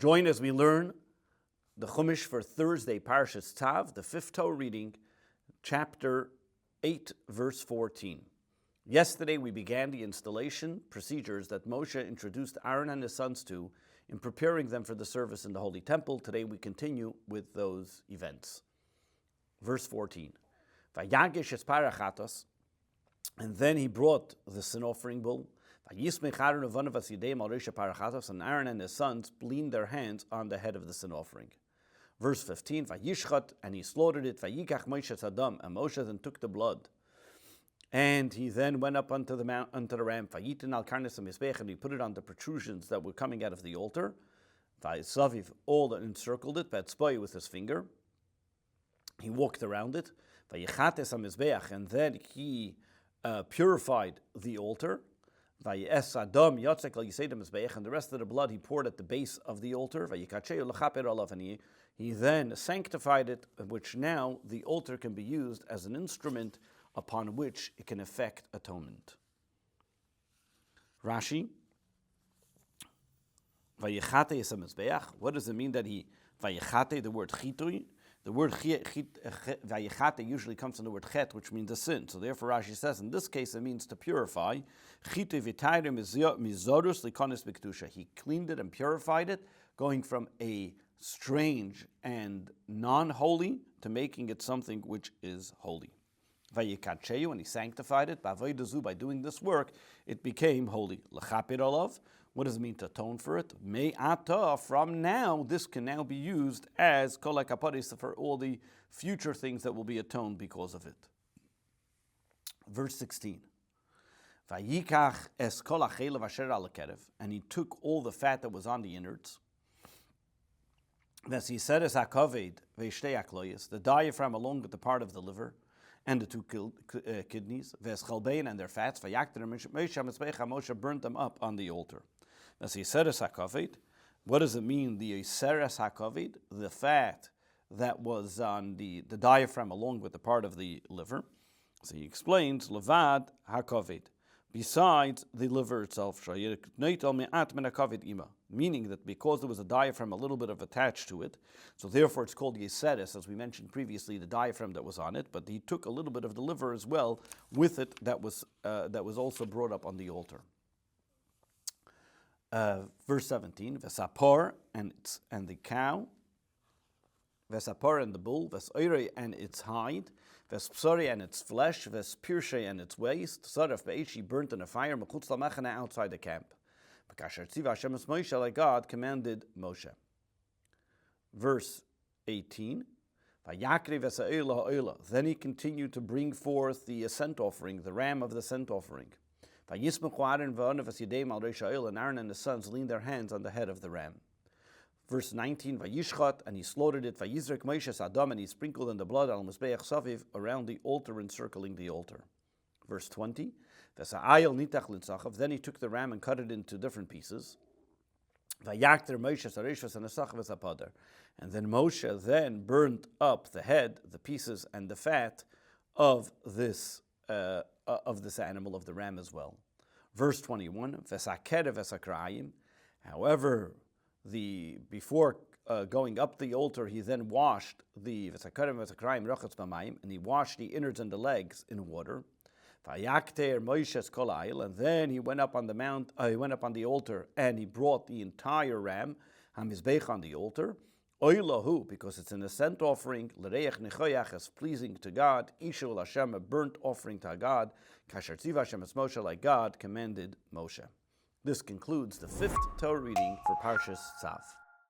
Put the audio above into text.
Join as we learn the Chumash for Thursday, Parshas Tzav, the fifth Torah reading, chapter 8, verse 14. Yesterday we began the installation procedures that Moshe introduced Aaron and his sons to in preparing them for the service in the Holy Temple. Today we continue with those events. Verse 14. Vayagish es parachatos, and then he brought the sin offering bull. And Aaron and his sons leaned their hands on the head of the sin offering. Verse 15, Vayishchat, and he slaughtered it. Vayikach Moshe Sadam, and Moshe then took the blood. And he then went up onto the ram. Vayitin al karnes hamizbech, and he put it on the protrusions that were coming out of the altar. Vayisaviv, all that encircled it. Vayitzboi with his finger. He walked around it. Vayichates hamizbech, and then he purified the altar. Vayes Adam Yotzek al Yisei Mizbeach, and the rest of the blood he poured at the base of the altar. Vayikacheu lechaper olav, and he then sanctified it, which now the altar can be used as an instrument upon which it can effect atonement. Rashi, Vayichate is a Mizbeach. What does it mean that he Vayichate, the word chitui? The word vayichate usually comes from the word chet, which means a sin. So therefore Rashi says, in this case it means to purify. He cleaned it and purified it, going from a strange and non-holy to making it something which is holy. Vayikacheu, and he sanctified it. By doing this work, it became holy. L'chapir olav. What does it mean to atone for it? Me'ata, from now, this can now be used as kol hakaparis for all the future things that will be atoned because of it. Verse 16. Vayikach es kol hachelav asher al hakerev, and he took all the fat that was on the innards. V'siseres hakaved ve'shtei hakloyes, the diaphragm along with the part of the liver, and the two kidneys, v'eschalbein and their fats, v'yakter Moshe burnt them up on the altar. That's the Yiseres HaKaved. What does it mean, the Yiseres HaKaved? The fat that was on the diaphragm along with the part of the liver. So he explains, Levad HaKaved, besides the liver itself, meaning that because there was a diaphragm a little bit of attached to it, so therefore it's called Yiseres, as we mentioned previously, the diaphragm that was on it, but he took a little bit of the liver as well with it that was also brought up on the altar. Verse 17, Vesapor and the cow, Vesapor and the bull, Vesoire and its hide, Vespsori and its flesh, Vespirshe and its waist, Saraf Be'eshi burnt in a fire, Mechutz Lamachana outside the camp. Bekasher Tziva Hashem es Moshe, like God commanded Moshe. Verse 18, Vayakri Vesa'ila Ha'ila. Then he continued to bring forth the ascent offering, the ram of the ascent offering. And Aaron and his sons leaned their hands on the head of the ram. Verse 19, Vayishchat, and he slaughtered it, Vayizrek Moshe Adam, and he sprinkled in the blood al Mizbeach Saviv around the altar, encircling the altar. Verse 20, Vesa'ayel nitach linsachav, then he took the ram and cut it into different pieces. Vayakter Moshe Sarishvas and Asachav Esapader. And then Moshe then burnt up the head, the pieces, and the fat of this animal, of the ram as well. Verse 21, Vesakerev Vesakrayim. However, before going up the altar, he then washed the Vesakerev Vesakrayim Rochatz B'mayim, and he washed the innards and the legs in water. Vayakter Moshe Kol Ha'il, and then he went up on the mount. He went up on the altar, and he brought the entire ram Hamizbech on the altar. Oilahu, because it's an ascent offering, l'reich nechoyach, is pleasing to God, Ishul Hashem, a burnt offering to God, kasher tziva Hashem es Moshe, like God commanded Moshe. This concludes the fifth Torah reading for Parshas Tzav.